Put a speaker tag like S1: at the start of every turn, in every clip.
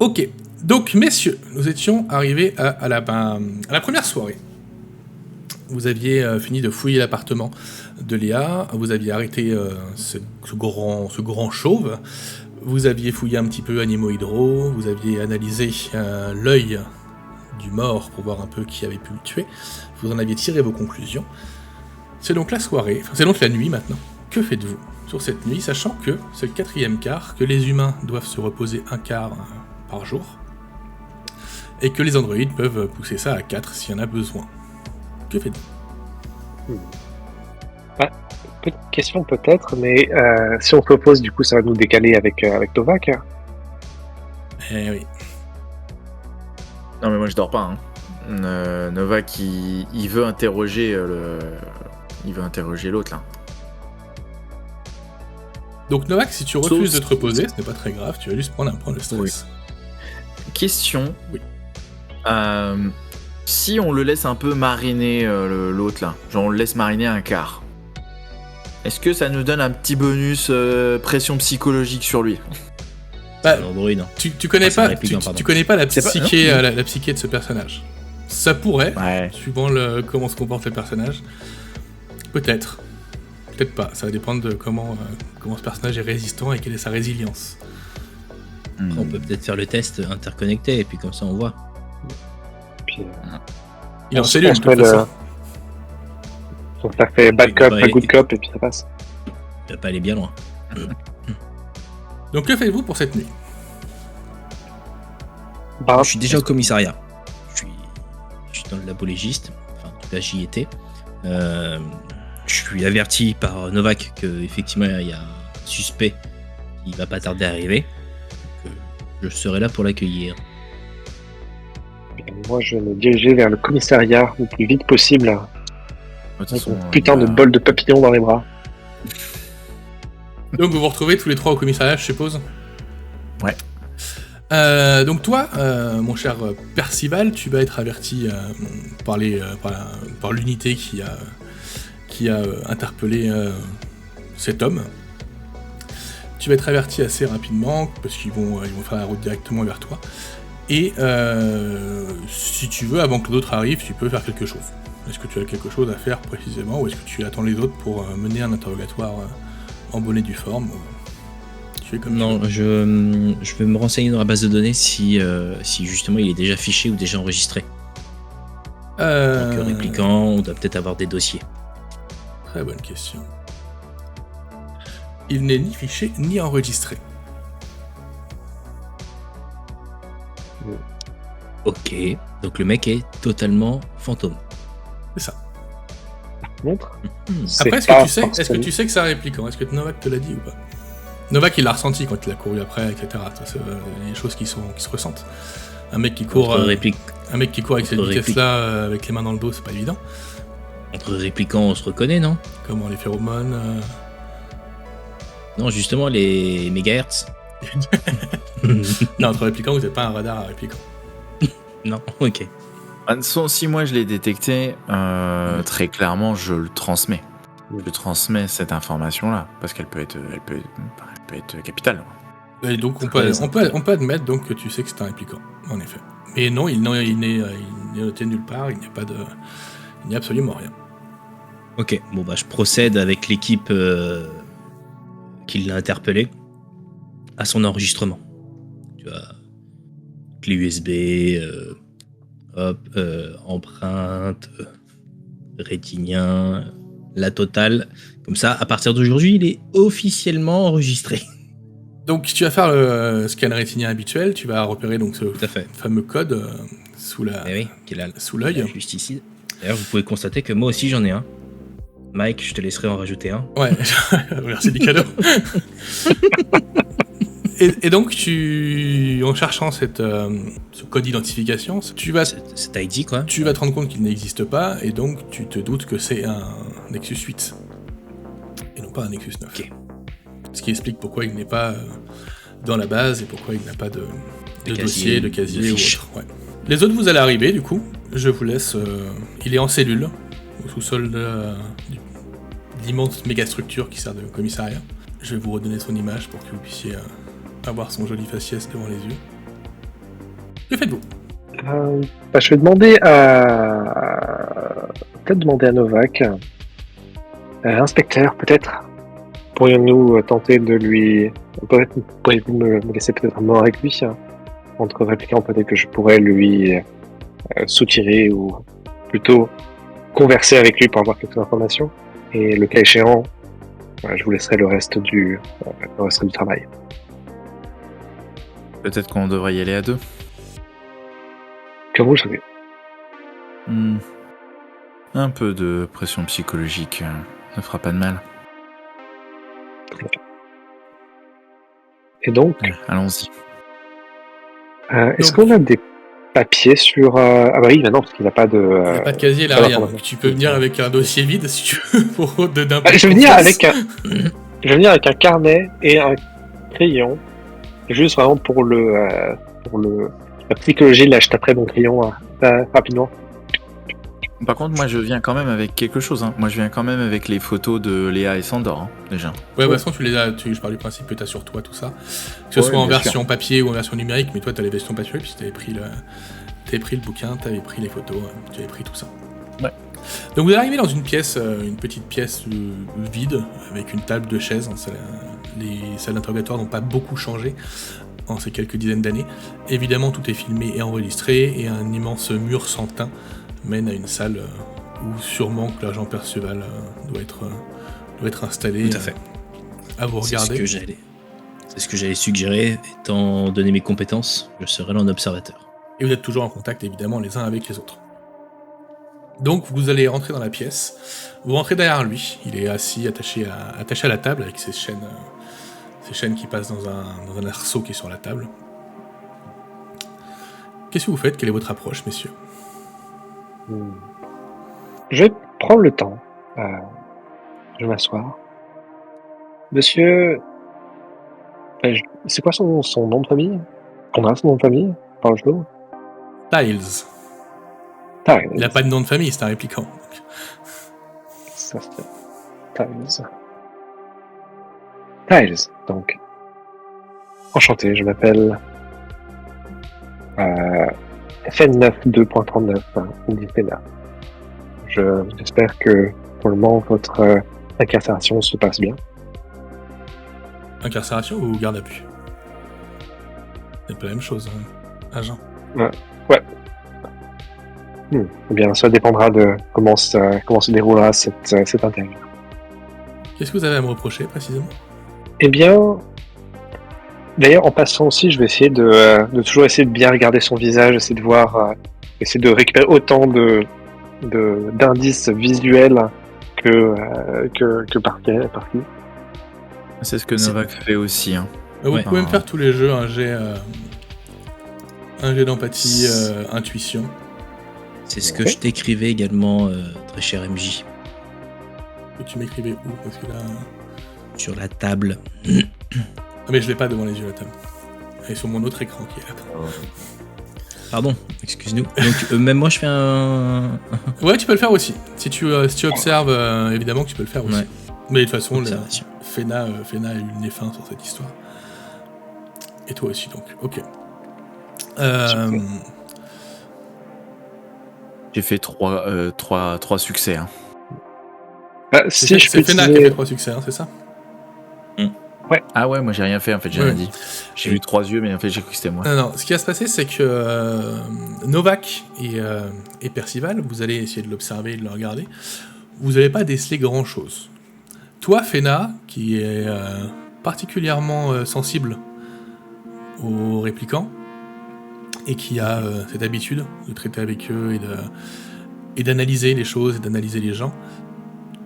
S1: Ok, donc messieurs, nous étions arrivés à la première soirée. Vous aviez fini de fouiller l'appartement de Léa, vous aviez arrêté ce grand chauve, vous aviez fouillé un petit peu Animaux Hydro, vous aviez analysé l'œil du mort pour voir un peu qui avait pu le tuer, vous en aviez tiré vos conclusions. C'est donc la soirée, c'est donc la nuit maintenant. Que faites-vous sur cette nuit, sachant que c'est le 4e quart, que les humains doivent se reposer un quart par jour, et que les androïdes peuvent pousser ça à 4 s'il y en a besoin. Que faites-vous ?
S2: Petite question peut-être, mais si on se repose, du coup, ça va nous décaler avec Novak.
S1: Eh oui.
S3: Non mais moi je dors pas. Novak il veut interroger l'autre là.
S1: Donc Novak, si tu refuses de te reposer, ce n'est pas très grave, tu vas juste prendre un point de stress.
S3: Oui. Question.
S1: Oui.
S3: Si on le laisse un peu mariner l'autre là, genre on le laisse mariner un quart, est-ce que ça nous donne un petit bonus pression psychologique sur lui ?
S4: Android.
S1: Tu connais pas, tu connais pas la psyché, la psyché de ce personnage. Ça pourrait, suivant comment se comporte le personnage. Peut-être pas. Ça va dépendre de comment ce personnage est résistant et quelle est sa résilience.
S4: On peut peut-être faire le test interconnecté et puis comme ça on voit.
S2: Puis,
S1: il est en cellule, de toute façon.
S2: Ça fait bad cop, pas good cop et puis ça passe.
S4: Tu vas pas aller bien loin.
S1: Donc que faites-vous pour cette nuit ?
S4: Je suis déjà au commissariat. Je suis dans le labo légiste. Enfin, en tout cas, j'y étais. Je suis averti par Novak qu'effectivement, il y a un suspect qui va pas tarder à arriver. Donc, je serai là pour l'accueillir.
S2: Moi, je vais me diriger vers le commissariat le plus vite possible. Avec un putain de bol de papillons dans les bras.
S1: Donc vous vous retrouvez tous les trois au commissariat, je suppose ?
S3: Ouais.
S1: Donc toi, mon cher Percival, tu vas être averti par l'unité qui a interpellé cet homme. Tu vas être averti assez rapidement, parce qu'ils vont faire la route directement vers toi. Et si tu veux, avant que l'autre arrive, tu peux faire quelque chose. Est-ce que tu as quelque chose à faire précisément, ou est-ce que tu attends les autres pour mener un interrogatoire en bonne et due forme? Tu fais comme
S4: non, je vais me renseigner dans la base de données si justement il est déjà fiché ou déjà enregistré. Donc répliquant, on doit peut-être avoir des dossiers.
S1: Très bonne question. Il n'est ni fiché ni enregistré.
S4: Ok, donc le mec est totalement fantôme.
S1: C'est ça.
S2: Montre.
S1: Après, est-ce que tu sais que c'est un répliquant ? Est-ce que Novak te l'a dit ou pas ? Novak, il l'a ressenti quand il a couru après, etc. C'est des choses qui se ressentent. Un mec qui court avec cette vitesse-là, avec les mains dans le dos, c'est pas évident.
S4: Entre répliquants, on se reconnaît, non ?
S1: Comment, les phéromones
S4: Non, justement, les mégahertz.
S1: Non, entre répliquants, vous n'êtes pas un radar à répliquants.
S4: Non, ok.
S3: De toute façon, si moi je l'ai détecté, très clairement, je le transmets. Je transmets cette information-là, parce qu'elle peut être capitale.
S1: Et donc, on peut admettre donc, que tu sais que c'est un répliquant, en effet. Mais non, il n'est noté nulle part, il n'y a absolument rien.
S4: Ok, bon bah je procède avec l'équipe qui l'a interpellé à son enregistrement. Tu vois, clé USB, empreinte, rétinien, la totale. Comme ça, à partir d'aujourd'hui, il est officiellement enregistré.
S1: Donc tu vas faire le scan rétinien habituel, tu vas repérer donc ce fameux code sous l'œil.
S4: Juste ici. D'ailleurs, vous pouvez constater que moi aussi j'en ai un. Mike, je te laisserai en rajouter un.
S1: Ouais, merci du cadeau. Et donc, en cherchant ce code d'identification,
S4: cet ID, quoi.
S1: Tu vas te rendre compte qu'il n'existe pas, et donc tu te doutes que c'est un Nexus 8, et non pas un Nexus 9.
S4: Okay.
S1: Ce qui explique pourquoi il n'est pas dans la base, et pourquoi il n'a pas de dossier, de casier ou autre. Ouais. Les autres, vous allez arriver, du coup. Je vous laisse... il est en cellule, au sous-sol de l'immense méga-structure qui sert de commissariat. Je vais vous redonner son image pour que vous puissiez avoir son joli faciès devant les yeux. Que faites-vous?
S2: Je vais demander peut-être demander à Novak. Inspecteur, peut-être. Pourrions-nous tenter de lui... Peut-être pourriez-vous me laisser peut-être un mot avec lui entre répliquants, peut-être que je pourrais lui soutirer ou plutôt converser avec lui pour avoir quelques informations. Et le cas échéant, je vous laisserai le reste du travail.
S3: Peut-être qu'on devrait y aller à 2.
S2: Comme vous le savez.
S3: Un peu de pression psychologique ne fera pas de mal.
S2: Et donc,
S3: allons-y.
S2: Est-ce qu'on a des papiers sur... Ah bah oui, non, parce qu'il n'a pas de...
S1: Il n'y a pas de casier là, rien. Donc tu peux venir avec un dossier vide si tu veux pour d'un peu.
S2: Je vais venir avec un carnet et un crayon, juste vraiment pour la psychologie. Là, je taperai mon crayon rapidement.
S3: Par contre, moi, je viens quand même avec quelque chose. Hein. Moi, je viens quand même avec les photos de Léa et Sandor, déjà.
S1: Ouais, de toute façon, tu les as. Je pars du principe que tu as sur toi tout ça. Que ce soit en version papier ou en version numérique, mais toi, tu as les versions papier, puis tu avais pris le bouquin, tu avais pris les photos, tu avais pris tout ça.
S3: Ouais.
S1: Donc, vous arrivez dans une petite pièce vide, avec une table, 2 chaises. Les salles d'interrogatoire n'ont pas beaucoup changé en ces quelques dizaines d'années. Évidemment, tout est filmé et enregistré, et un immense mur sans teint mène à une salle où sûrement que l'agent Perceval doit être installé.
S4: Tout à fait.
S1: À vous regarder.
S4: C'est ce que j'allais suggérer. Étant donné mes compétences, je serai là en observateur.
S1: Et vous êtes toujours en contact, évidemment, les uns avec les autres. Donc, vous allez rentrer dans la pièce. Vous rentrez derrière lui. Il est assis, attaché à la table, avec ses chaînes qui passent dans un arceau qui est sur la table. Qu'est-ce que vous faites? Quelle est votre approche, messieurs?
S2: Je vais prendre le temps. Je vais m'asseoir. Monsieur... c'est quoi son nom de famille? On a son nom de famille? Parle-nous.
S1: Tiles.
S2: Tiles.
S1: Il n'a pas de nom de famille, c'est un répliquant.
S2: Ça se fait. Tiles, donc. Enchanté, je m'appelle... FN9 2.39, dit Fena. J'espère que pour le moment votre incarcération se passe bien.
S1: Incarcération ou garde à vue? C'est pas la même chose, agent.
S2: Ouais. Eh bien, ça dépendra de comment se déroulera cette interview.
S1: Qu'est-ce que vous avez à me reprocher précisément?
S2: Eh bien, d'ailleurs, en passant aussi, je vais essayer de toujours essayer de bien regarder son visage, essayer de voir, essayer de récupérer autant d'indices visuels que par qui.
S3: C'est ce que Novak fait aussi. Hein.
S1: Vous pouvez me faire tous les jeux un jet d'empathie, intuition.
S4: C'est ce que je t'écrivais également, très cher MJ.
S1: Que tu m'écrivais où? Parce que là...
S4: Sur la table.
S1: Ah mais je l'ai pas devant les yeux la table. Elle est sur mon autre écran qui est là.
S4: Pardon, excuse-nous. Donc même moi je fais un...
S1: Ouais, tu peux le faire aussi. Si tu observes, évidemment que tu peux le faire aussi. Ouais. Mais de toute façon, Fena a eu le nez fin sur cette histoire. Et toi aussi donc, ok.
S3: J'ai fait 3 succès. Hein.
S1: C'est Fena qui a fait 3 succès, hein, c'est ça?
S2: Ouais.
S3: Ah ouais, moi j'ai rien fait en fait, j'ai rien dit. J'ai vu 3 yeux, mais en fait j'ai cru que c'était moi.
S1: Non, ce qui va se passer, c'est que Novak et Percival, vous allez essayer de l'observer et de le regarder, vous n'allez pas déceler grand-chose. Toi, Fena, qui est particulièrement sensible aux répliquants, et qui a cette habitude de traiter avec eux et d'analyser les choses et d'analyser les gens,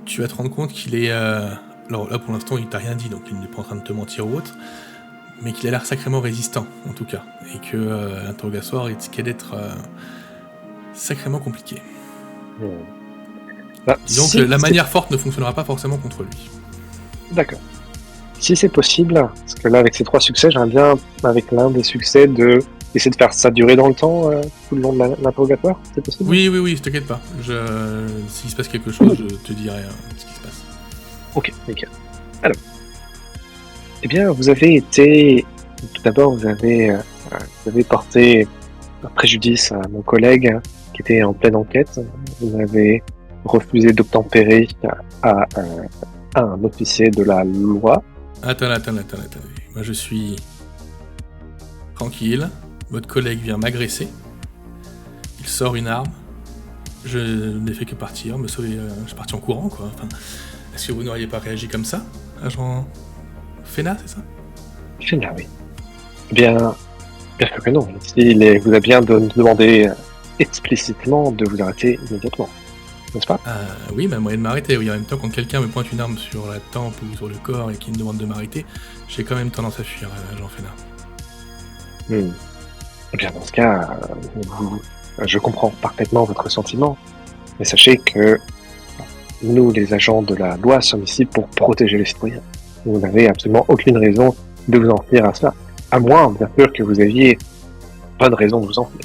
S1: tu vas te rendre compte qu'il est... alors là, pour l'instant, il t'a rien dit, donc il n'est pas en train de te mentir ou autre, mais qu'il a l'air sacrément résistant, en tout cas, et que l'interrogatoire risquait d'être sacrément compliqué. Disons que la manière forte ne fonctionnera pas forcément contre lui.
S2: D'accord. Si c'est possible, parce que là, avec ces 3 succès, j'aimerais bien, avec l'un des succès, essayer de faire ça durer dans le temps, tout le long de l'interrogatoire, c'est possible?
S1: Oui, t'inquiète pas. S'il se passe quelque chose, je te dirai ce qui se passe.
S2: Ok, nickel. Alors, eh bien, vous avez été... Tout d'abord, vous avez porté préjudice à mon collègue qui était en pleine enquête. Vous avez refusé d'obtempérer à un officier de la loi.
S1: Attendez. Moi, je suis tranquille. Votre collègue vient m'agresser. Il sort une arme. Je n'ai fait que partir, me sauver. Je suis parti en courant, quoi. Enfin, est-ce que vous n'auriez pas réagi comme ça, agent Fena, c'est ça?
S2: Fena, oui. Bien sûr que non. Il vous a bien demandé explicitement de vous arrêter immédiatement, n'est-ce pas?
S1: Oui, mais moyen de m'arrêter. Oui, en même temps, quand quelqu'un me pointe une arme sur la tempe ou sur le corps et qu'il me demande de m'arrêter, j'ai quand même tendance à fuir, agent Fena.
S2: Eh bien, dans ce cas, je comprends parfaitement votre sentiment, mais sachez que nous, les agents de la loi, sommes ici pour protéger les citoyens. Vous n'avez absolument aucune raison de vous en tenir à cela, à moins, bien sûr, que vous aviez bonne raison de vous en tenir.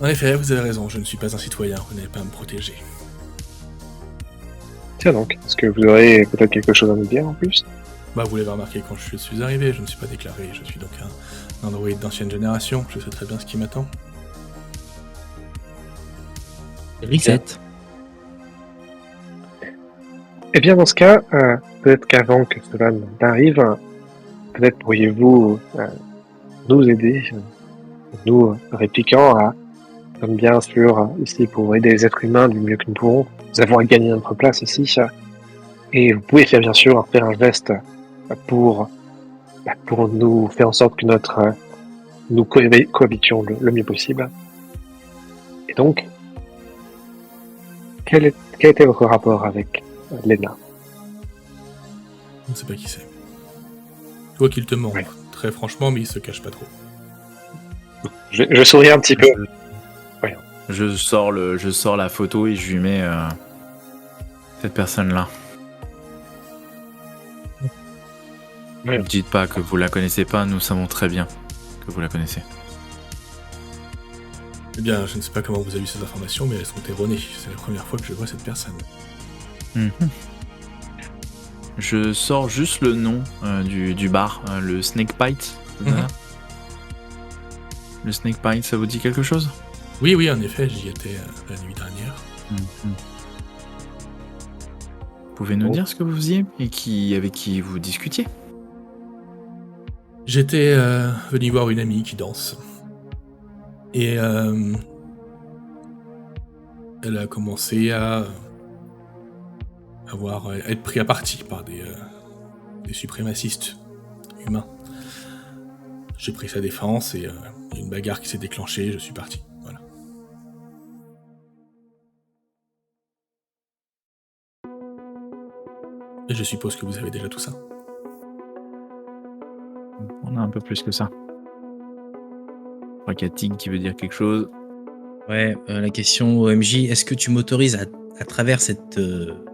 S1: En effet, vous avez raison, je ne suis pas un citoyen, vous n'allez pas à me protéger.
S2: Tiens donc, est-ce que vous aurez peut-être quelque chose à nous dire en plus?
S1: Bah, vous l'avez remarqué quand je suis arrivé, je ne suis pas déclaré, je suis donc un androïde d'ancienne génération, je sais très bien ce qui m'attend.
S4: Reset.
S2: Eh bien, dans ce cas, peut-être qu'avant que cela n'arrive, peut-être pourriez-vous nous aider, nous, répliquants, à, comme bien sûr, ici pour aider les êtres humains du mieux que nous pouvons. Nous avons à gagner notre place ici, et vous pouvez faire bien sûr faire un geste pour nous faire en sorte que nous cohabitions le mieux possible. Et donc, quel était votre rapport avec Lena?
S1: Je ne sais pas qui c'est. Toi qu'il te ment,
S2: Ouais.
S1: très franchement, mais il se cache pas trop.
S2: Je souris un petit peu.
S3: Je sors la photo et je lui mets cette personne-là.
S2: Ouais.
S3: Ne dites pas que vous la connaissez pas, nous savons très bien que vous la connaissez.
S1: Eh bien, je ne sais pas comment vous avez eu ces informations, mais elles sont erronées. C'est la première fois que je vois cette personne.
S3: Je sors juste le nom du bar, le Snake Bite. c'est ça? Le Snake Bite, ça vous dit quelque chose?
S1: Oui, en effet, j'y étais la nuit dernière.
S3: Pouvez nous dire ce que vous faisiez et avec qui vous discutiez?
S1: J'étais venu voir une amie qui danse. Et elle a commencé à être pris à partie par des suprémacistes humains. J'ai pris sa défense et il y a une bagarre qui s'est déclenchée, je suis parti. Voilà. Et je suppose que vous avez déjà tout ça.
S3: On a un peu plus que ça. Je crois qu'il y a Tig qui veut dire quelque chose.
S4: Ouais, la question OMJ, est-ce que tu m'autorises à travers cette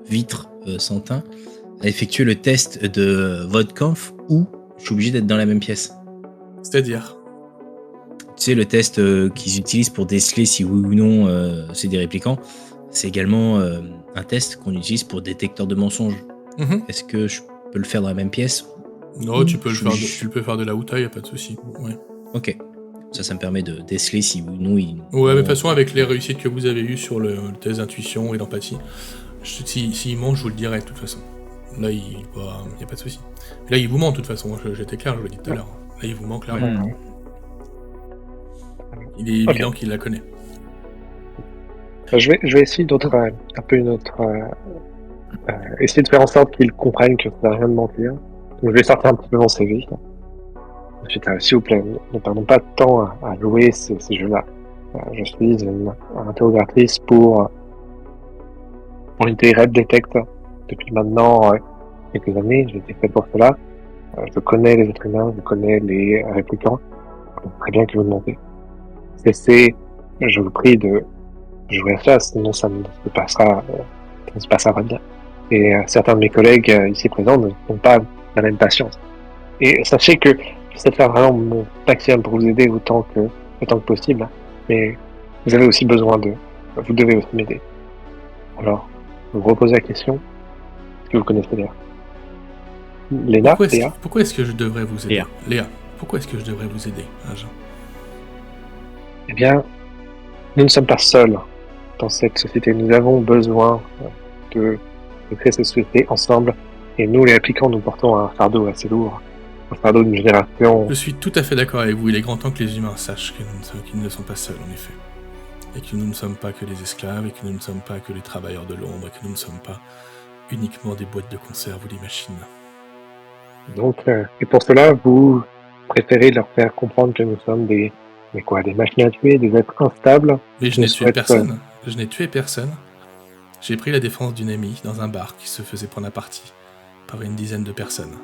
S4: vitre sans teint à effectuer le test de Vodkampf ou je suis obligé d'être dans la même pièce?
S1: C'est-à-dire?
S4: Tu sais, le test qu'ils utilisent pour déceler si oui ou non c'est des réplicants, c'est également un test qu'on utilise pour détecteur de mensonges. Est-ce que je peux le faire dans la même pièce?
S1: Non, tu peux le faire de la houta, y a pas de souci. Ouais.
S4: Ok. Ça me permet de déceler si oui ou non il...
S1: Ouais, mais de toute façon, avec les réussites que vous avez eues sur le test d'intuition et d'empathie, s'il ment, je vous le dirai de toute façon. Là, il n'y a pas de souci. Là, il vous ment de toute façon, j'étais clair, je vous l'ai dit tout à l'heure. Là, il vous ment clairement. Il est évident qu'il la connaît.
S2: Je vais essayer essayer de faire en sorte qu'ils comprennent que ça n'a rien de mentir. Donc, je vais sortir un petit peu mon CV. Ensuite, s'il vous plaît, ne perdons pas de temps à jouer ces jeux-là. Je suis une interrogatrice pour l'unité Red Detect depuis maintenant quelques années. J'ai été fait pour cela. Je connais les êtres humains, je connais les réplicants. Donc, très bien que vous demandez. Cessez, je vous prie de jouer à ça, sinon ça ne se passera pas bien. Et certains de mes collègues ici présents n'ont pas la même patience. Et sachez que j'essaie de faire vraiment mon maximum pour vous aider autant que possible, mais vous avez aussi vous devez aussi m'aider. Alors, je vous repose la question, est-ce que vous connaissez Léa? Léa?
S1: Pourquoi est-ce que je devrais vous aider? Léa, pourquoi est-ce que je devrais vous aider, agent?
S2: Eh bien, nous ne sommes pas seuls dans cette société. Nous avons besoin de créer cette société ensemble. Et nous, les applicants, nous portons un fardeau assez lourd. Un fardeau d'une génération.
S1: Je suis tout à fait d'accord avec vous. Il est grand temps que les humains sachent qu'ils ne sont pas seuls, en effet. Et que nous ne sommes pas que des esclaves, et que nous ne sommes pas que les travailleurs de l'ombre, et que nous ne sommes pas uniquement des boîtes de conserve ou des machines.
S2: Donc, et pour cela, vous préférez leur faire comprendre que nous sommes des machines à tuer, des êtres instables.
S1: Mais je n'ai tué personne. Je n'ai tué personne. J'ai pris la défense d'une amie dans un bar qui se faisait prendre à partie par une dizaine de personnes.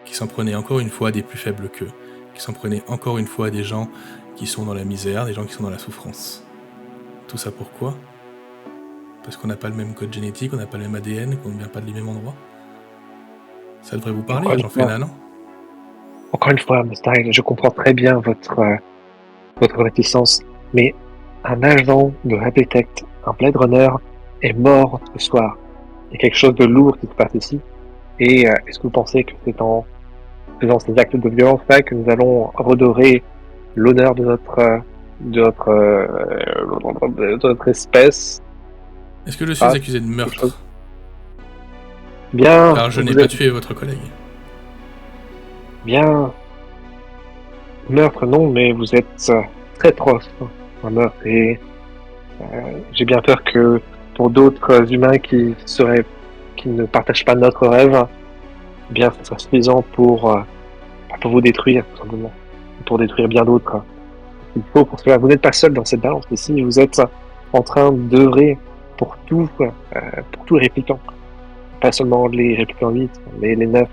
S1: Qui s'en prenaient encore une fois à des plus faibles qu'eux. Qui s'en prenaient encore une fois à des gens qui sont dans la misère, des gens qui sont dans la souffrance. Tout ça pourquoi ? Parce qu'on n'a pas le même code génétique, on n'a pas le même ADN, qu'on ne vient pas du même endroit. Ça devrait vous parler, j'en fais là, non ?
S2: Encore une fois, Mustang, je comprends très bien votre réticence, mais un agent de Replicate, un Blade Runner, est mort ce soir. Il y a quelque chose de lourd qui se passe ici. Et est-ce que vous pensez que c'est en faisant ces actes de violence-là que nous allons redorer l'honneur de notre espèce ?
S1: Est-ce que je suis accusé de meurtre ?
S2: Bien.
S1: Alors je n'ai pas tué votre collègue.
S2: Bien. Meurtre, non, mais vous êtes très proche d'un meurtre. Et j'ai bien peur que pour d'autres humains qui ne partagent pas notre rêve, eh bien, ça sera suffisant pour vous détruire, tout simplement. Pour détruire bien d'autres. Il faut pour cela. Vous n'êtes pas seul dans cette balance ici. Vous êtes en train d'œuvrer pour tous les réplicants. Pas seulement les réplicants 8, mais les 9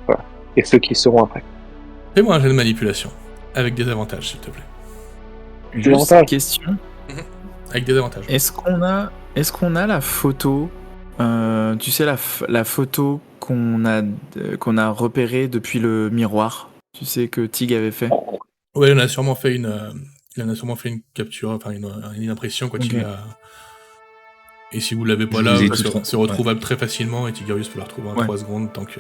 S2: et ceux qui seront après.
S1: Fais-moi un jeu de manipulation. Avec des avantages, s'il te plaît.
S3: Juste une question.
S1: Avec des avantages.
S3: Est-ce qu'on a la photo, tu sais, la photo qu'on a repérée depuis le miroir, tu sais, que Tig avait fait?
S1: Ouais, il en a sûrement fait une capture, enfin une impression quand il a... Et si vous l'avez pas là, c'est retrouvable très facilement et Tigarius peut la retrouver en 3 secondes tant que...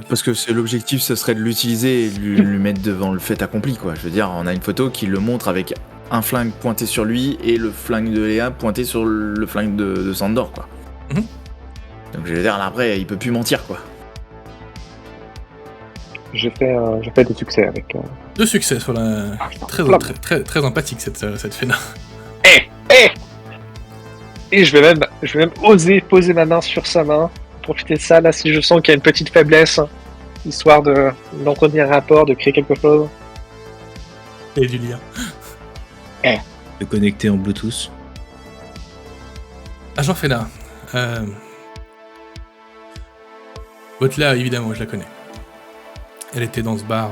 S3: Parce que c'est l'objectif, ce serait de l'utiliser et lui mettre devant le fait accompli, quoi. Je veux dire, on a une photo qui le montre avec un flingue pointé sur lui et le flingue de Léa pointé sur le flingue de Sandor, quoi. Donc je veux dire, après, il peut plus mentir, quoi.
S2: J'ai fait des succès avec...
S1: 2 succès sur la... Très empathique cette Féna.
S2: Et je vais même oser poser ma main sur sa main, profiter de ça, là, si je sens qu'il y a une petite faiblesse, histoire d'entretenir un rapport, de créer quelque chose.
S1: Et du lien.
S4: De connecter en Bluetooth.
S1: Agent Féna. Votre là, évidemment, je la connais. Elle était dans ce bar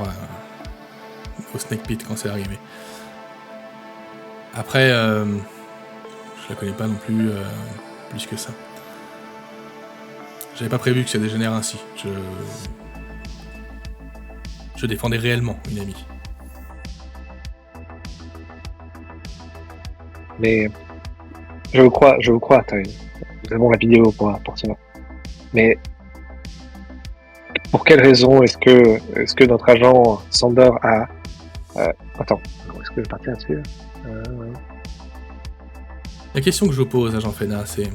S1: au Snake Pit quand c'est arrivé. Après, je la connais pas non plus plus que ça. J'avais pas prévu que ça dégénère ainsi. Je défendais réellement une amie.
S2: Mais je vous crois, Toy. Nous avons la vidéo pour cela. Mais pour quelle raison est-ce que notre agent Sandor a... Attends, est-ce que je vais partir là-dessus ?
S1: La question que je vous pose, agent Féna, c'est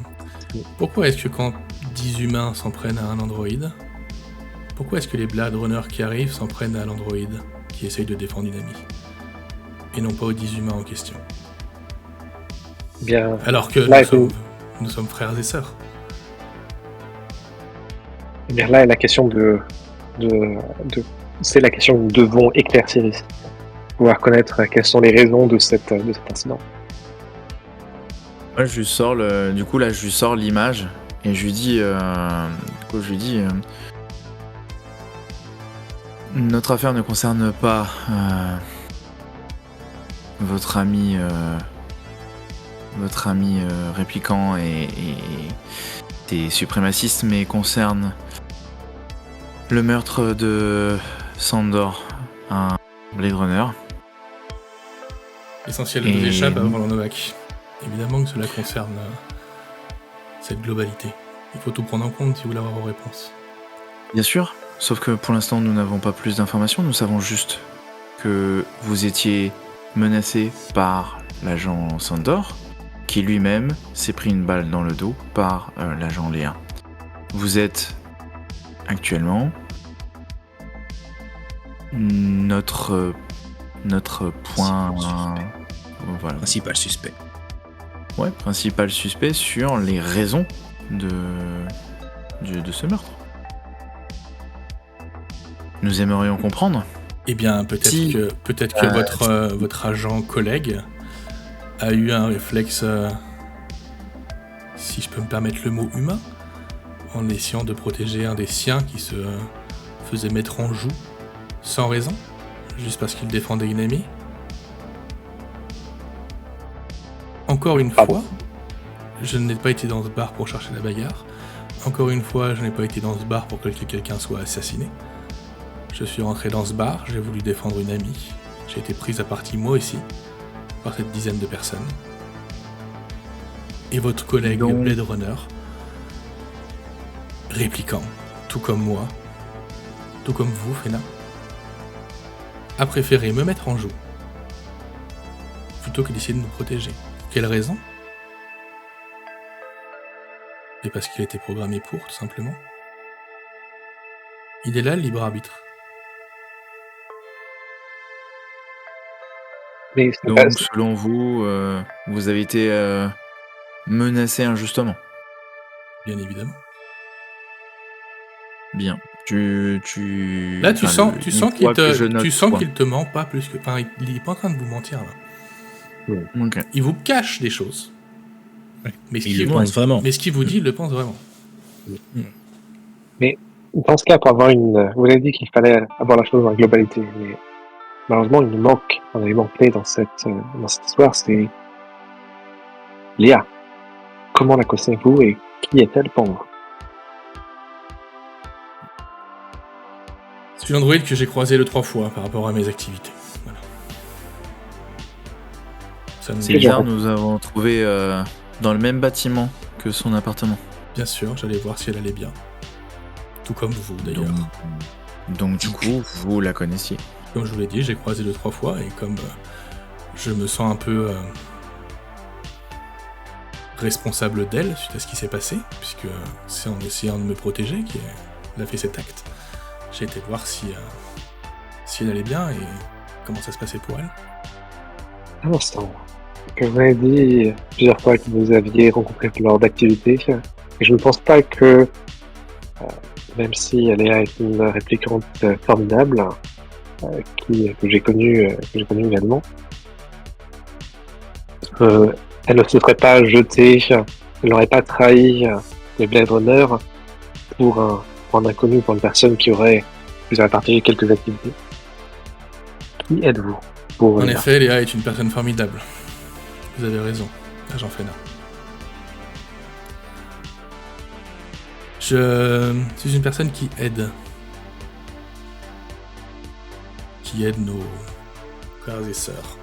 S1: pourquoi est-ce que quand 10 humains s'en prennent à un androïde, pourquoi est-ce que les Blade Runners qui arrivent s'en prennent à l'androïde qui essaye de défendre une amie et non pas aux 10 humains en question ?
S2: Bien.
S1: Alors que nous sommes frères et sœurs.
S2: Eh bien là est la question c'est la question que nous devons éclaircir ici. Pouvoir connaître quelles sont les raisons de cet incident.
S3: Moi, je lui sors je lui sors l'image et je lui dis, notre affaire ne concerne pas votre ami répliquant et des suprémacistes, mais concerne le meurtre de Sandor, un Blade Runner.
S1: L'essentiel nous échappe avant Novak. Évidemment que cela concerne cette globalité. Il faut tout prendre en compte si vous voulez avoir vos réponses.
S3: Bien sûr, sauf que pour l'instant nous n'avons pas plus d'informations, nous savons juste que vous étiez menacé par l'agent Sandor, qui lui-même s'est pris une balle dans le dos par l'agent Léa. Vous êtes actuellement notre point... voilà.
S4: Principal suspect.
S3: Ouais, principal suspect sur les raisons de ce meurtre. Nous aimerions comprendre.
S1: Eh bien, peut-être que votre agent collègue a eu un réflexe, si je peux me permettre le mot humain, en essayant de protéger un des siens qui se faisait mettre en joue sans raison, juste parce qu'il défendait une amie. Encore une fois, je n'ai pas été dans ce bar pour chercher la bagarre. Encore une fois, je n'ai pas été dans ce bar pour que quelqu'un soit assassiné. Je suis rentré dans ce bar, j'ai voulu défendre une amie. J'ai été prise à partie moi aussi, par cette dizaine de personnes. Et votre collègue Blade Runner, répliquant, tout comme moi, tout comme vous, Fena, a préféré me mettre en joue, plutôt que d'essayer de nous protéger. Quelle raison ? Et parce qu'il a été programmé pour, tout simplement. Il est là, le libre arbitre.
S2: Mais c'est
S3: Donc,
S2: pas-
S3: selon vous, vous avez été menacé injustement.
S1: Bien évidemment.
S3: Bien.
S1: Là, tu sens qu'il
S3: te...
S1: te ment pas plus que... Enfin, il est pas en train de vous mentir, là.
S3: Ok.
S1: Il vous cache des choses.
S4: Ouais.
S1: Mais ce
S4: Il
S1: qu'il
S4: le pense vraiment.
S1: mais ce qu'il vous dit, il le pense vraiment.
S2: Dans ce cas, pour avoir vous avez dit qu'il fallait avoir la chose dans la globalité, mais malheureusement, il nous manque un élément clé dans cette histoire, c'est Léa. Comment la connaissez-vous et qui est-elle pour vous?
S1: C'est une androïde que j'ai croisée 3 fois par rapport à mes activités. Voilà. Ça me
S3: C'est bizarre, nous avons trouvé dans le même bâtiment que son appartement.
S1: Bien sûr, j'allais voir si elle allait bien. Tout comme vous, d'ailleurs.
S3: Donc du coup, vous la connaissiez.
S1: Comme je vous l'ai dit, j'ai croisé 2-3 fois, et comme je me sens un peu responsable d'elle suite à ce qui s'est passé, puisque c'est en essayant de me protéger qu'elle a fait cet acte, j'ai été voir si elle allait bien et comment ça se passait pour elle.
S2: Un instant. Que vous avez dit plusieurs fois que vous aviez rencontré lors d'activités, et je ne pense pas que, même si Léa est une réplicante formidable, que j'ai connue également, elle ne se serait pas jetée, elle n'aurait pas trahi les Blade Runner pour un inconnu, pour une personne qui aurait partagé quelques activités. Qui êtes-vous pour
S1: En
S2: Léa?
S1: effet, Léa est une personne formidable. Vous avez raison, agent Fena. Je suis une personne qui aide nos frères et sœurs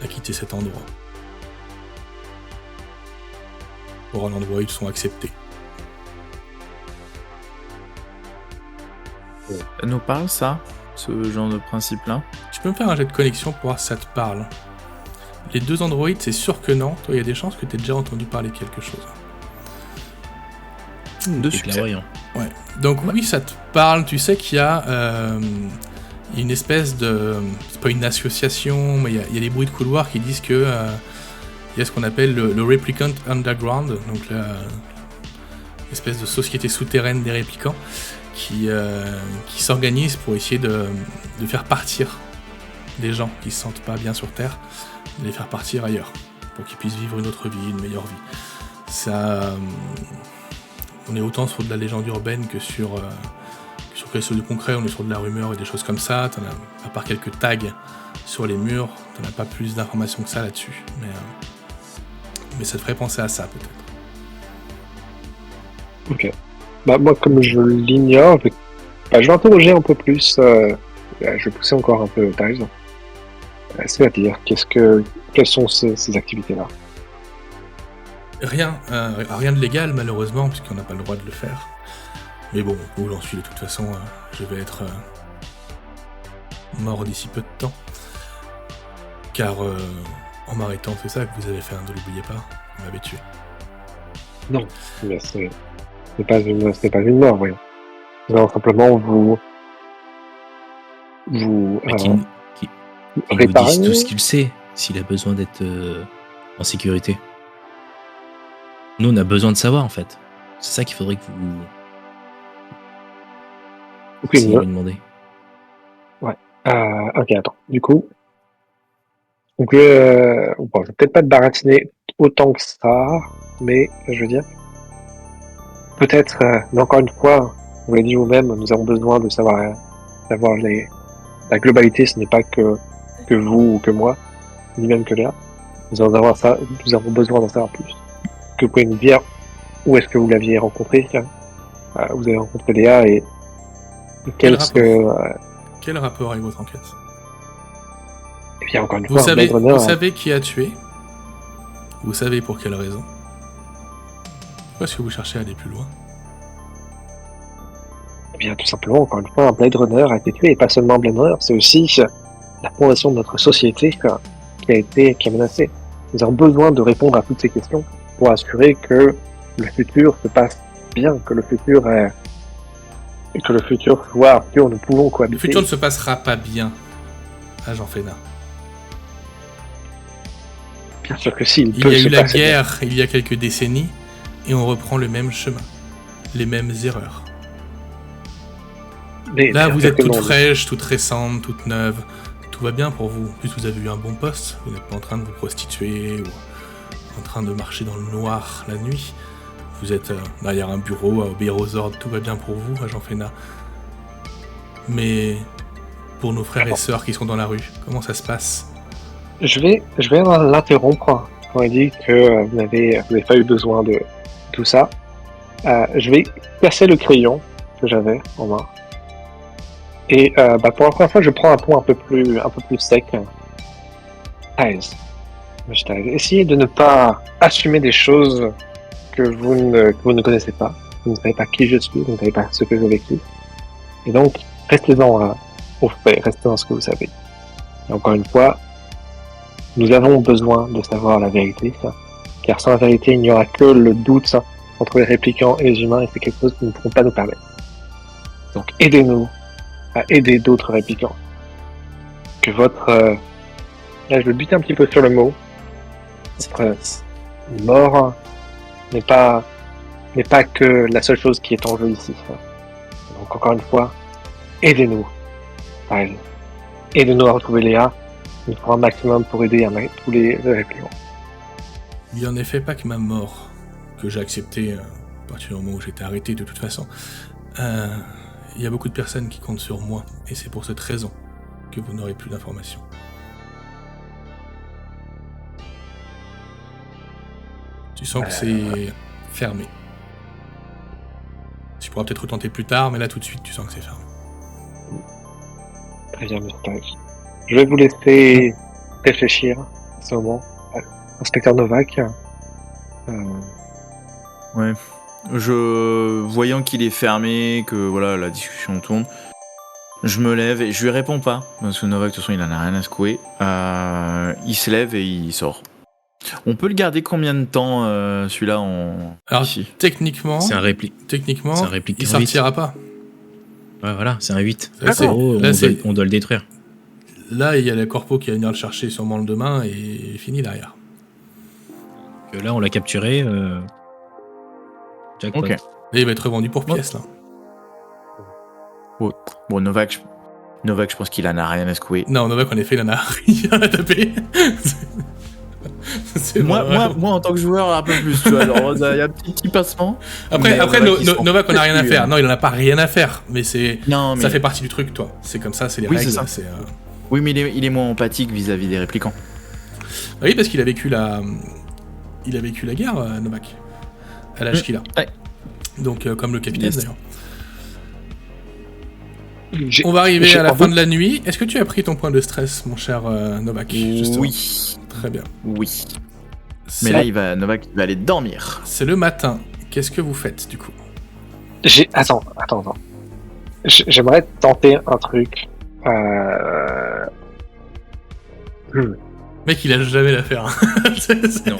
S1: à quitter cet endroit. Pour un endroit où ils sont acceptés.
S3: Ça nous parle ça, ce genre de principe-là?
S1: Tu peux me faire un jet de connexion pour voir si ça te parle. Les 2 androïdes, c'est sûr que non. Toi, il y a des chances que tu aies déjà entendu parler de quelque chose.
S3: De
S4: C'est
S3: succès.
S4: clairvoyant.
S1: Ouais. Donc oui, ça te parle. Tu sais qu'il y a une espèce de... C'est pas une association, mais il y a des bruits de couloir qui disent que il y a ce qu'on appelle le Replicant Underground, donc l'espèce de société souterraine des réplicants qui s'organise pour essayer de faire partir des gens qui se sentent pas bien sur Terre, de les faire partir ailleurs, pour qu'ils puissent vivre une autre vie, une meilleure vie. Ça... on est autant sur de la légende urbaine que sur quelque chose de concret, on est sur de la rumeur et des choses comme ça. À part quelques tags sur les murs, t'en as pas plus d'informations que ça là-dessus. Mais ça te ferait penser à ça, peut-être.
S2: Ok. Bah, moi, comme je l'ignore, je vais interroger un peu plus. Je vais pousser encore un peu Thais. C'est-à-dire, quelles sont ces activités-là?
S1: Rien de légal, malheureusement, puisqu'on n'a pas le droit de le faire. Mais bon, où j'en suis de toute façon, je vais être mort d'ici peu de temps. Car en m'arrêtant, c'est ça que vous avez fait, ne l'oubliez pas, vous m'avez tué.
S2: Non, mais c'est pas une mort, voyons. Nous allons simplement vous
S4: Mais qu'il nous
S2: réparer.
S4: dise tout ce qu'il sait, s'il a besoin d'être en sécurité. Nous, on a besoin de savoir, en fait. C'est ça qu'il faudrait que vous essayiez de lui demander.
S2: Ok, attends. Du coup, donc, bon, je vais peut-être pas te baratiner autant que ça, mais je veux dire, peut-être, mais encore une fois, vous l'avez dit vous-même, nous avons besoin de savoir la globalité. Ce n'est pas que vous ou que moi, ni même que Léa. Nous avons besoin d'en savoir plus. Que vous pouvez nous dire où est-ce que vous l'aviez rencontré, vous avez rencontré Léa et
S1: Quel rapport avec votre enquête?
S2: Et bien encore une
S1: Vous
S2: fois,
S1: savez,
S2: Blade Runner,
S1: vous savez qui a tué. Vous savez pour quelle raison. Pourquoi est-ce que vous cherchez à aller plus loin?
S2: eh bien tout simplement, encore une fois, un Blade Runner a été tué, et pas seulement un Blade Runner, c'est aussi la fondation de notre société qui est menacée. Nous avons besoin de répondre à toutes ces questions pour assurer que le futur se passe bien, que le futur soit que nous pouvons
S1: Le
S2: cohabiter.
S1: futur ne se passera pas bien, agent Fena.
S2: Bien sûr que si,
S1: Il y a eu la guerre il y a quelques décennies, et on reprend le même chemin, les mêmes erreurs.
S2: Mais
S1: Là,
S2: bien
S1: vous
S2: sûr
S1: êtes
S2: que
S1: toute
S2: non.
S1: fraîche, toute récente, toute neuve. Tout va bien pour vous. En plus, vous avez eu un bon poste. Vous n'êtes pas en train de vous prostituer ou en train de marcher dans le noir la nuit. Vous êtes derrière un bureau à obéir aux ordres. Tout va bien pour vous, agent Fena. Mais pour nos frères et sœurs qui sont dans la rue, comment ça se passe?
S2: Je vais l'interrompre quand il dit que vous n'avez pas eu besoin de tout ça. Je vais casser le crayon que j'avais en main. Et pour la première fois, je prends un ton un peu plus sec. Thais, essayez de ne pas assumer des choses que vous ne connaissez pas. Vous ne savez pas qui je suis, vous ne savez pas ce que j'ai vécu. Et donc, restez-en aux faits, restez dans ce que vous savez. Et encore une fois, nous avons besoin de savoir la vérité, car sans la vérité, il n'y aura que le doute entre les réplicants et les humains, et c'est quelque chose qui ne pourront pas nous permettre. Donc, aidez-nous à aider d'autres réplicants. Que votre... Là, je vais buter un petit peu sur le mot. Votre mort n'est pas que la seule chose qui est en jeu ici. Donc, encore une fois, aidez-nous. Aidez-nous à retrouver Léa. Il fera un maximum pour aider tous les réplicants.
S1: Il n'y en effet pas que ma mort, que j'ai acceptée à partir du moment où j'étais arrêté de toute façon. Il y a beaucoup de personnes qui comptent sur moi, et c'est pour cette raison que vous n'aurez plus d'informations. Tu sens que c'est fermé. Tu pourras peut-être retenter plus tard, mais là tout de suite tu sens que c'est fermé.
S2: Très bien, monsieur Tarek. Je vais vous laisser réfléchir à ce moment. Inspecteur Novak.
S3: Ouais. Voyant qu'il est fermé, que voilà, la discussion tourne, je me lève et je lui réponds pas, parce que Novak, de toute façon, il en a rien à secouer. Il se lève et il sort. On peut le garder combien de temps, celui-là,
S1: Alors,
S3: ici?
S1: techniquement,
S4: C'est un réplique.
S1: il sortira pas.
S4: Ouais, voilà, c'est un 8.
S1: Là,
S4: On doit le détruire.
S1: Là, il y a la corpo qui va venir le chercher sûrement le demain et fini derrière.
S4: Que là, on l'a capturé. Jackpot.
S3: Ok.
S1: Et il va être revendu pour pièces, là.
S3: Bon, Novak, je pense qu'il en a rien à secouer.
S1: Non, Novak, en effet, il en a rien à taper.
S3: Moi, en tant que joueur, un peu plus, tu vois. Alors, il y a un petit passement.
S1: Après Novak, on a rien à faire. Non, il en a pas rien à faire. Mais
S3: Non, mais...
S1: ça fait partie du truc, toi. C'est comme ça, c'est les
S3: Oui,
S1: règles.
S3: c'est ça. Oui, mais il est moins empathique vis-à-vis des réplicants.
S1: Oui, parce qu'il a vécu la guerre, Novak, à l'âge qu'il a.
S3: Ouais.
S1: Donc, comme le capitaine,
S3: Yes.
S1: d'ailleurs. On va arriver à la fin de la nuit. Est-ce que tu as pris ton point de stress, mon cher Novak, justement?
S3: Oui.
S1: Très bien.
S3: Oui. Mais là, Novak va aller dormir.
S1: C'est le matin. Qu'est-ce que vous faites, du coup?
S2: Attends. J'aimerais tenter un truc.
S1: Mec, il a jamais l'affaire.
S4: Non.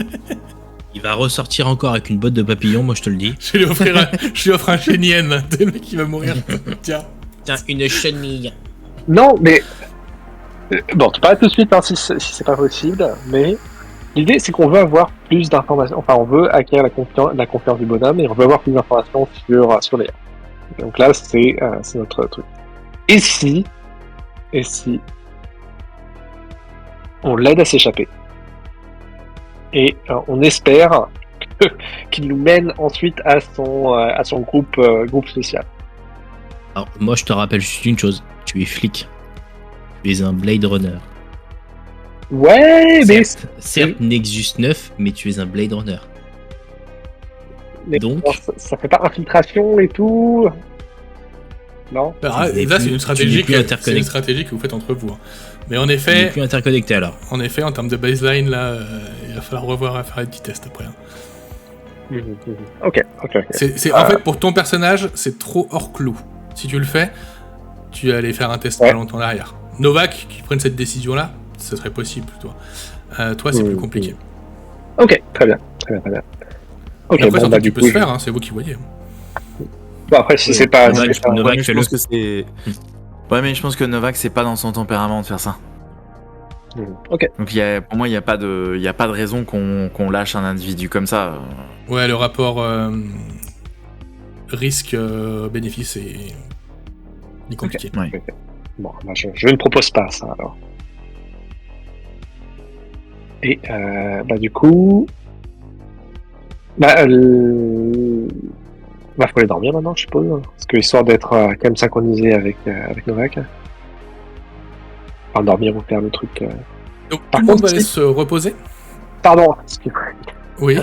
S4: Il va ressortir encore avec une botte de papillon, moi je te le dis.
S1: Je lui offre un chénienne. Le mec, il va mourir. Tiens.
S4: Tiens, une chenille.
S2: Non, mais bon, pas tout de suite si c'est pas possible, mais l'idée c'est qu'on veut avoir plus d'informations. Enfin, on veut acquérir la confiance du bonhomme et on veut avoir plus d'informations sur les. Donc là, c'est notre truc. Et si on l'aide à s'échapper et on espère qu'il nous mène ensuite à son groupe social.
S4: Alors, moi je te rappelle juste une chose, tu es flic. Tu es un Blade Runner.
S2: Ouais, mais
S4: certes Nexus 9, mais tu es un Blade Runner. Donc
S2: ça fait pas infiltration et tout. Non.
S1: Alors, là, c'est une stratégie que vous faites entre vous. Hein. Mais en effet,
S4: on est plus interconnecté alors.
S1: En effet, en termes de baseline, là, il va falloir revoir à faire des petits tests après. Hein.
S2: Ok.
S1: En fait, pour ton personnage, c'est trop hors clou. Si tu le fais, tu vas aller faire un test pas longtemps derrière. Novak, qui prenne cette décision-là, ce serait possible, toi. Toi, c'est plus compliqué.
S2: Ok, très bien.
S1: Ok, après, surtout, tu peux se faire, hein, c'est vous qui voyez.
S2: Bon, après, si c'est pas...
S3: Novak, je pense que c'est... Ouais, mais je pense que Novak, c'est pas dans son tempérament de faire ça.
S2: Ok.
S3: Donc, pour moi, il n'y a pas de raison qu'on lâche un individu comme ça.
S1: Ouais, le rapport risque-bénéfice est compliqué.
S3: Okay.
S2: Ouais. Bon, bah, je ne propose pas ça, alors. Et, du coup... faut aller dormir maintenant, je suppose. Parce que histoire d'être quand même synchronisé avec Novak. Enfin, dormir ou faire le truc.
S1: Donc, tout le monde va aller se reposer.
S2: Pardon, excuse-moi.
S1: Oui.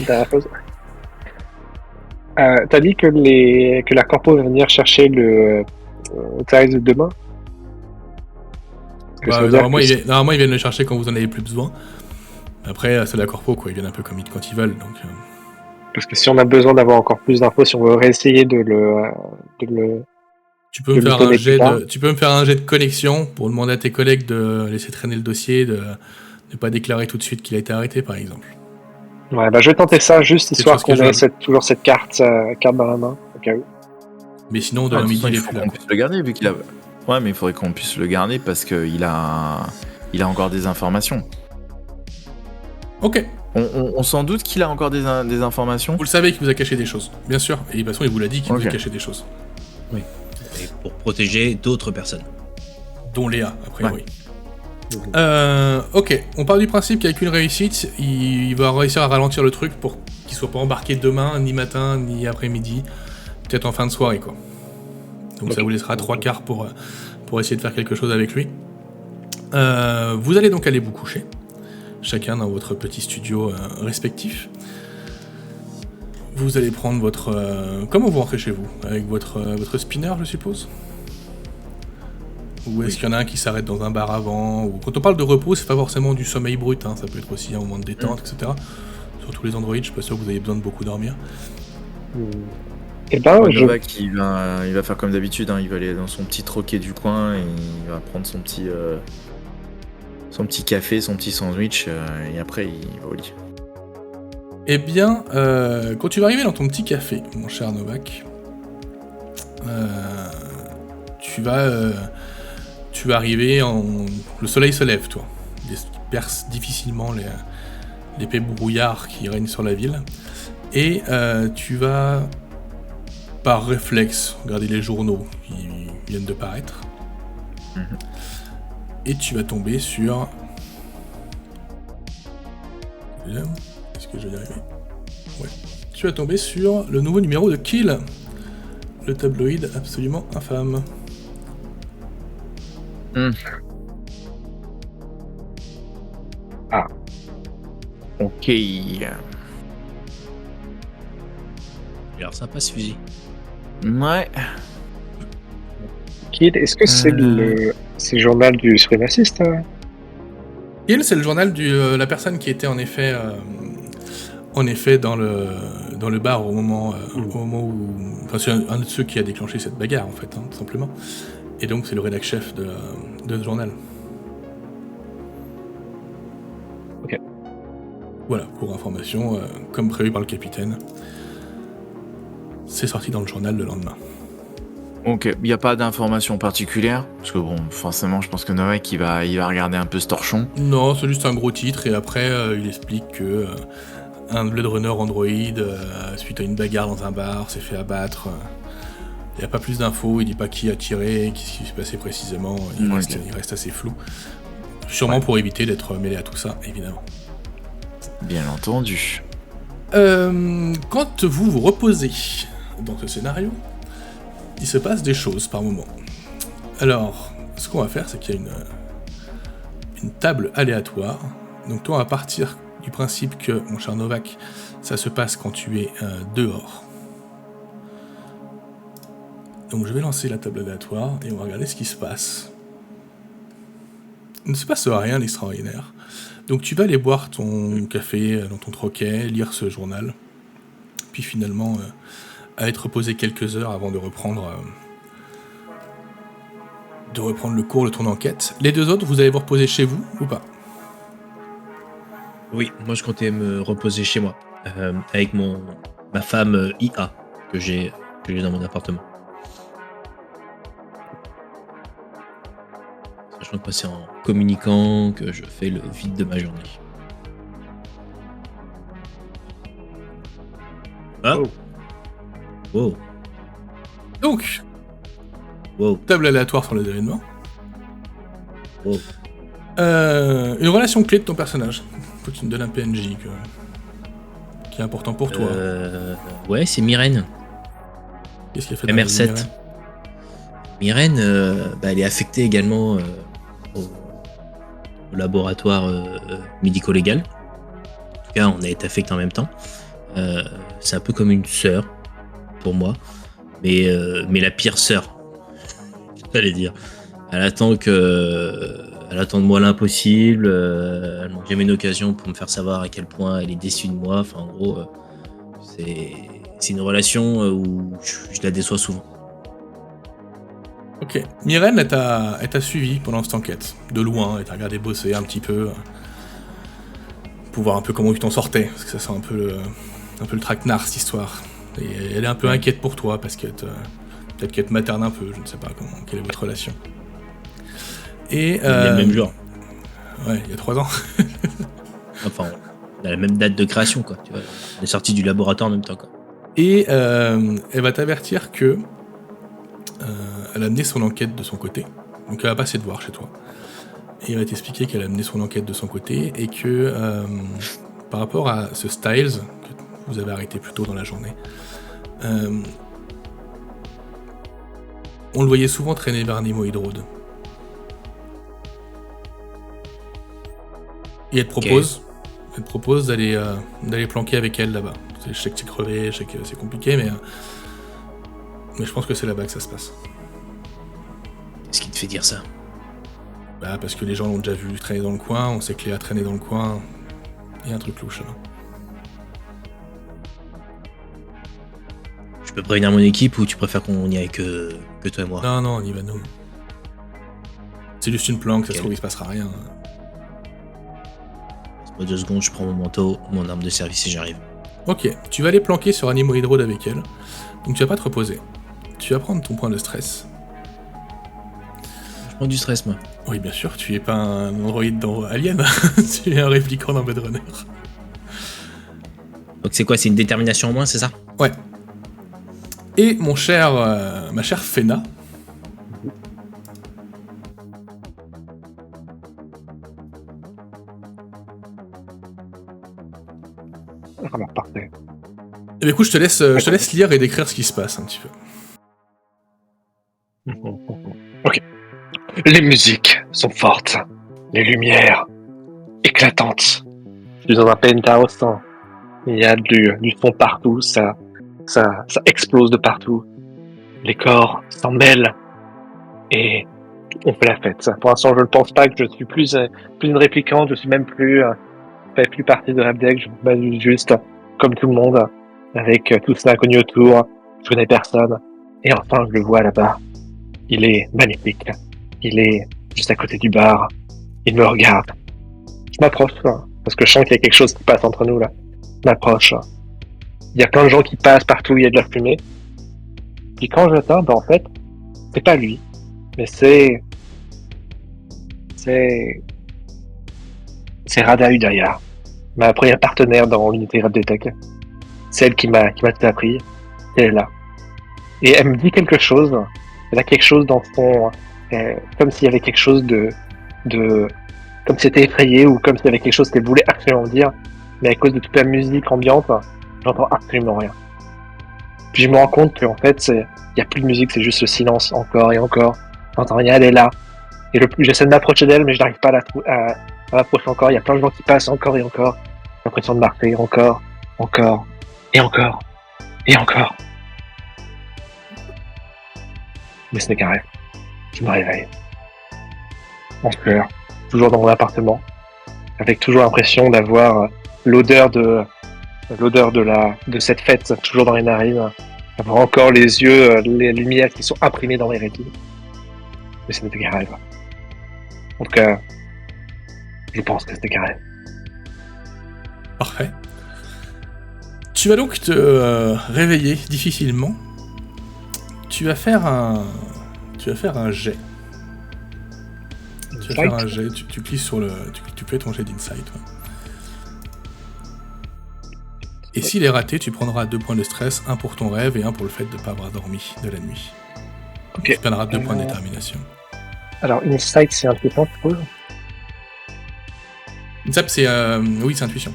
S2: T'as dit que la corpo va venir chercher le Thérèse de demain.
S1: Normalement, ils viennent le chercher quand vous en avez plus besoin. Après, c'est la corpo, quoi. Ils viennent un peu quand ils veulent, donc...
S2: Parce que si on a besoin d'avoir encore plus d'infos, si on veut réessayer de le...
S1: Tu peux me faire un jet de connexion pour demander à tes collègues de laisser traîner le dossier, de ne pas déclarer tout de suite qu'il a été arrêté, par exemple.
S2: Ouais, je vais tenter ça juste histoire qu'on ait toujours cette carte dans la main, au cas où.
S1: Mais sinon, demain midi, il est plus là.
S3: On puisse le garder vu qu'il a... Ouais, mais il faudrait qu'on puisse le garder parce qu'il a encore des informations.
S1: Ok.
S3: On s'en doute qu'il a encore des informations.
S1: Vous le savez qu'il vous a caché des choses, bien sûr. Et de toute façon, il vous l'a dit qu'il vous a caché des choses.
S4: Oui. Et pour protéger d'autres personnes.
S1: Dont Léa, après, oui. Ok, on part du principe qu'avec une réussite, il va réussir à ralentir le truc pour qu'il soit pas embarqué demain, ni matin, ni après-midi. Peut-être en fin de soirée, quoi. Donc ça vous laissera 3 quarts pour essayer de faire quelque chose avec lui. Vous allez donc aller vous coucher. Chacun dans votre petit studio respectif. Vous allez prendre votre... comment vous rentrez chez vous ? Avec votre spinner, je suppose ? Ou est-ce qu'il y en a un qui s'arrête dans un bar avant ? Ou... Quand on parle de repos, c'est pas forcément du sommeil brut, hein. Ça peut être aussi un moment de détente, etc. Surtout les androïdes, je suis pas sûr que vous ayez besoin de beaucoup dormir.
S3: Novak, il va faire comme d'habitude, hein. Il va aller dans son petit troquet du coin et il va prendre son petit café, son petit sandwich, et après il va au lit.
S1: Eh bien, quand tu vas arriver dans ton petit café, mon cher Novak, tu vas arriver le soleil se lève, toi. Il perce difficilement l'épais brouillard qui règne sur la ville. Et tu vas, par réflexe, regarder les journaux qui viennent de paraître. Et tu vas tomber sur... Est-ce que je vais y arriver ? Ouais. Tu vas tomber sur le nouveau numéro de Kill, le tabloïd absolument infâme.
S3: Ah. Ok.
S4: Alors ça passe fusil.
S3: Ouais.
S2: Kill, est-ce que c'est le journal du suprémaciste
S1: Kill, c'est le journal de la personne qui était en effet dans le bar au moment où... Enfin, c'est un de ceux qui a déclenché cette bagarre, en fait, hein, tout simplement. Et donc, c'est le rédac-chef de ce journal. Voilà, pour information, comme prévu par le capitaine, c'est sorti dans le journal le lendemain.
S3: Ok, il n'y a pas d'informations particulières, parce que bon, forcément, je pense que Novak, il va regarder un peu ce torchon.
S1: Non, c'est juste un gros titre, et après, il explique que un Blood Runner Android, suite à une bagarre dans un bar, s'est fait abattre. Il n'y a pas plus d'infos, il dit pas qui a tiré, qu'est-ce qui s'est passé précisément, il reste assez flou. Sûrement pour éviter d'être mêlé à tout ça, évidemment.
S3: Bien entendu.
S1: Quand vous vous reposez dans ce scénario, il se passe des choses par moment. Alors, ce qu'on va faire, c'est qu'il y a une table aléatoire. Donc toi, on va partir du principe que, mon cher Novak, ça se passe quand tu es dehors. Donc je vais lancer la table aléatoire et on va regarder ce qui se passe. Il ne se passe rien d'extraordinaire. Donc tu vas aller boire ton café dans ton troquet, lire ce journal, puis finalement aller te reposer quelques heures avant de reprendre le cours de ton enquête. Les deux autres, vous allez vous reposer chez vous ou pas?
S4: Oui, moi je comptais me reposer chez moi, avec ma femme IA que j'ai dans mon appartement. Sachant que c'est en communiquant que je fais le vide de ma journée. Ah. Wow.
S1: Donc,
S4: Wow.
S1: table aléatoire sur les événements.
S4: Wow.
S1: Une relation clé de ton personnage. Faut que tu me donnes un PNJ qui est important pour toi.
S4: Ouais, c'est Myrène.
S1: Qu'est-ce qu'il a fait dans la vie de
S4: MR7. Myrène, elle est affectée également au laboratoire médico-légal. En tout cas, on a été affectés en même temps. C'est un peu comme une sœur pour moi, mais la pire sœur, j'allais dire. Elle attend de moi l'impossible. Elle manque jamais une occasion pour me faire savoir à quel point elle est déçue de moi. Enfin, en gros, c'est une relation où je la déçois souvent.
S1: Ok. Myrène, elle t'a suivi pendant cette enquête. De loin, elle t'a regardé bosser un petit peu. Pour voir un peu comment tu t'en sortais. Parce que ça sent un peu le traquenard, cette histoire. Et elle est un peu inquiète pour toi, parce que peut-être qu'elle te materne un peu, je ne sais pas quelle est votre relation. Et
S4: Le même jour.
S1: Ouais, il y a 3 ans.
S4: Enfin, on a la même date de création, quoi. Tu vois, on est sortis du laboratoire en même temps, quoi.
S1: Et elle va t'avertir que elle a mené son enquête de son côté. Donc elle va passer te voir chez toi. Et elle va t'expliquer qu'elle a mené son enquête de son côté et que par rapport à ce Styles que vous avez arrêté plus tôt dans la journée, on le voyait souvent traîner vers Nemoid Road. Et elle te propose d'aller planquer avec elle là-bas. Je sais que c'est crevé, je sais que c'est compliqué, mais je pense que c'est là-bas que ça se passe.
S4: Qu'est-ce qui te fait dire ça?
S1: Bah, parce que les gens l'ont déjà vu traîner dans le coin, on sait que Léa traînait dans le coin. Il y a un truc louche là.
S4: Je peux prévenir mon équipe ou tu préfères qu'on y aille que toi et moi?
S1: Non, on y va nous. C'est juste une planque, ça se trouve il se passera rien.
S4: Laisse-moi 2 secondes, je prends mon manteau, mon arme de service et j'arrive.
S1: Ok, tu vas aller planquer sur Animoid Road avec elle. Donc tu vas pas te reposer. Tu vas prendre ton point de stress.
S4: Je prends du stress, moi.
S1: Oui, bien sûr, tu es pas un androïde dans Alien. Tu es un répliquant dans Blade Runner.
S4: Donc c'est quoi? C'est une détermination en moins, c'est ça?
S1: Ouais. Et ma chère Fena.
S2: Ah bah, parfait.
S1: Et du coup, je te laisse lire et décrire ce qui se passe un petit peu.
S2: Ok. Les musiques sont fortes. Les lumières éclatantes. Je suis dans un penthouse. Il y a du son partout. Ça explose de partout. Les corps s'en mêlent. Et on fait la fête. Pour l'instant, je ne pense pas que je suis plus une réplicante. Je suis même plus fais plus partie de Rabdeck. Je m'amuse juste comme tout le monde, avec tout ça inconnu autour. Je connais personne. Et enfin, je le vois là-bas. Il est magnifique. Il est juste à côté du bar. Il me regarde. Je m'approche parce que je sens qu'il y a quelque chose qui passe entre nous là. Je m'approche. Il y a plein de gens qui passent partout, il y a de la fumée. Puis quand j'atteins, en fait, c'est pas lui, mais c'est Rada Udaya, ma première partenaire dans l'unité Radetech. Celle qui m'a tout appris. Elle est là. Et elle me dit quelque chose. Elle a quelque chose dans son, comme s'il y avait quelque chose de, comme si c'était effrayé ou comme s'il y avait quelque chose qu'elle voulait absolument dire. Mais à cause de toute la musique ambiante, j'entends absolument rien. Puis je me rends compte qu'en fait, il y a plus de musique, c'est juste le silence encore et encore. J'entends rien, elle est là. Et j'essaie de m'approcher d'elle, mais je n'arrive pas à m'approcher encore. Il y a plein de gens qui passent encore et encore. J'ai l'impression de marcher encore, et encore. Mais ce n'est qu'un rêve. Je me réveille. En pleurs, toujours dans mon appartement, avec toujours l'impression d'avoir l'odeur de cette fête toujours dans les narines, avoir encore les yeux, les lumières qui sont imprimées dans mes rétines. Mais ce n'était qu'un rêve. En tout cas, je pense que c'était qu'un rêve.
S1: Parfait. Tu vas donc te réveiller difficilement. Tu vas faire un jet. Tu vas faire un jet. Tu cliques sur le. Tu fais ton jet d'insight. Ouais. Et s'il est raté, tu prendras 2 points de stress, 1 pour ton rêve et 1 pour le fait de ne pas avoir dormi de la nuit.
S2: Ok.
S1: Tu perdras 2 points de détermination.
S2: Alors, Insight, c'est intuition, je suppose.
S1: Insight, c'est. Oui, c'est intuition.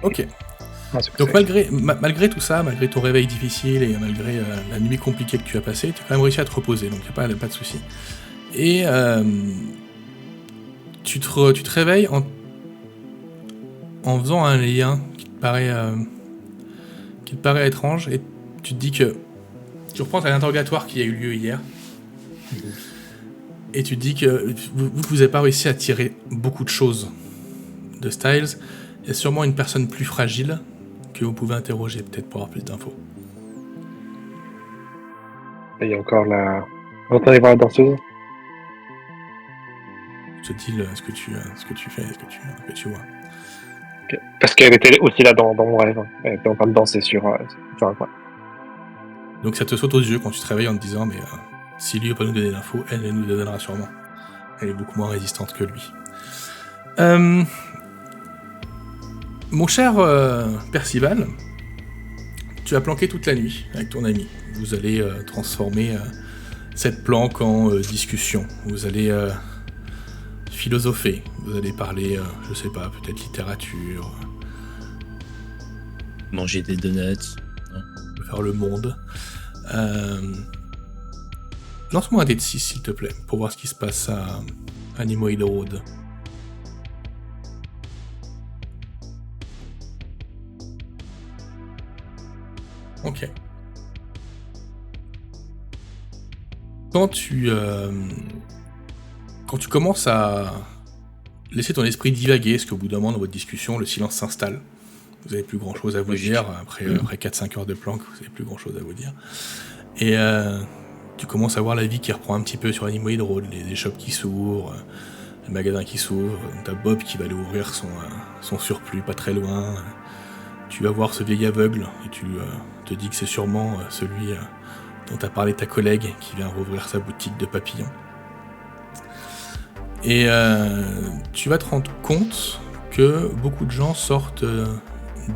S1: Ok. Donc malgré tout ça, malgré ton réveil difficile et malgré la nuit compliquée que tu as passée, tu as quand même réussi à te reposer, donc il n'y a pas de souci. Et tu te réveilles en faisant un lien qui te paraît étrange, et tu te dis que tu reprends à l'interrogatoire qui a eu lieu hier, et tu te dis que vous n'avez pas réussi à tirer beaucoup de choses de Styles. Il y a sûrement une personne plus fragile que vous pouvez interroger, peut-être pour avoir plus d'infos.
S2: Et il y a encore la... On entendait voir la danseuse.
S1: Je te dis ce que tu fais, ce que tu vois.
S2: Okay. Parce qu'elle était aussi là dans mon rêve. Elle était en train de danser sur un coin.
S1: Donc ça te saute aux yeux quand tu te réveilles en te disant, mais si lui ne peut pas nous donner l'info, elle nous la donnera sûrement. Elle est beaucoup moins résistante que lui. Mon cher Percival, tu as planqué toute la nuit avec ton ami. Vous allez transformer cette planque en discussion. Vous allez philosopher. Vous allez parler, je sais pas, peut-être littérature.
S4: Manger des donuts.
S1: Faire le monde. Lance-moi un dé de 6, s'il te plaît, pour voir ce qui se passe à Animoid Road. Ok. Quand tu commences à laisser ton esprit divaguer, parce qu'au bout d'un moment dans votre discussion, le silence s'installe. Vous n'avez plus grand chose à vous dire. Après 4-5 heures de planque, vous n'avez plus grand chose à vous dire. Et tu commences à voir la vie qui reprend un petit peu sur Animoid Road, les shops qui s'ouvrent, les magasins qui s'ouvrent. T'as Bob qui va aller ouvrir son surplus pas très loin. Tu vas voir ce vieil aveugle et tu te dis que c'est sûrement celui dont a parlé ta collègue qui vient rouvrir sa boutique de papillons. Et tu vas te rendre compte que beaucoup de gens sortent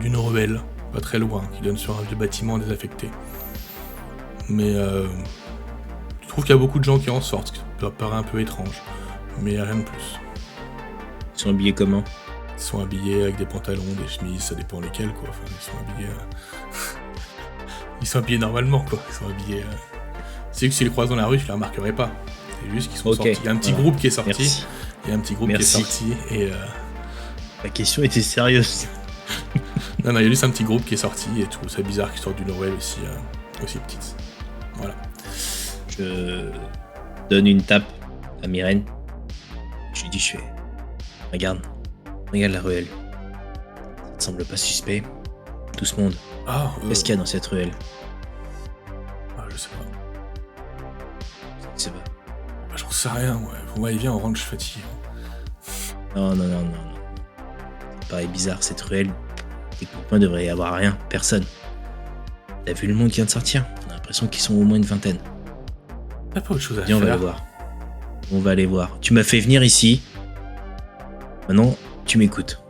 S1: d'une ruelle, pas très loin, qui donne sur un vieux bâtiment désaffecté. Mais tu trouves qu'il y a beaucoup de gens qui en sortent, ce qui peut paraître un peu étrange, mais rien de plus.
S4: Ils sont habillés comment ?
S1: Ils sont habillés avec des pantalons, des chemises, ça dépend lesquels, quoi. Enfin, ils sont habillés... Ils sont habillés normalement, quoi. Ils sont habillés... C'est que si les croisent dans la rue, tu les remarquerais pas. C'est juste qu'ils sont sortis. Il y a un petit groupe qui est sorti.
S4: Merci.
S1: Il y a un petit groupe qui est sorti et...
S4: La question était sérieuse.
S1: Non, il y a juste un petit groupe qui est sorti et tout. C'est bizarre qu'ils sortent d'une ruelle aussi petite. Voilà.
S4: Je donne une tape à Myrène. Je lui dis, regarde la ruelle. Ça te semble pas suspect ? Tout ce monde. Qu'est-ce qu'il y a dans cette ruelle ?
S1: Je sais pas.
S4: Je sais pas.
S1: Je J'en sais rien, ouais. Bon, allez, viens, on rentre, je suis fatigué.
S4: Non. Ça paraît bizarre, cette ruelle. Techniquement, il devrait y avoir rien, personne. T'as vu le monde qui vient de sortir? On a l'impression qu'ils sont au moins une vingtaine.
S1: T'as pas autre chose à
S4: Viens, on va
S1: faire.
S4: aller voir. On va aller voir. Tu m'as fait venir ici. Maintenant, tu m'écoutes.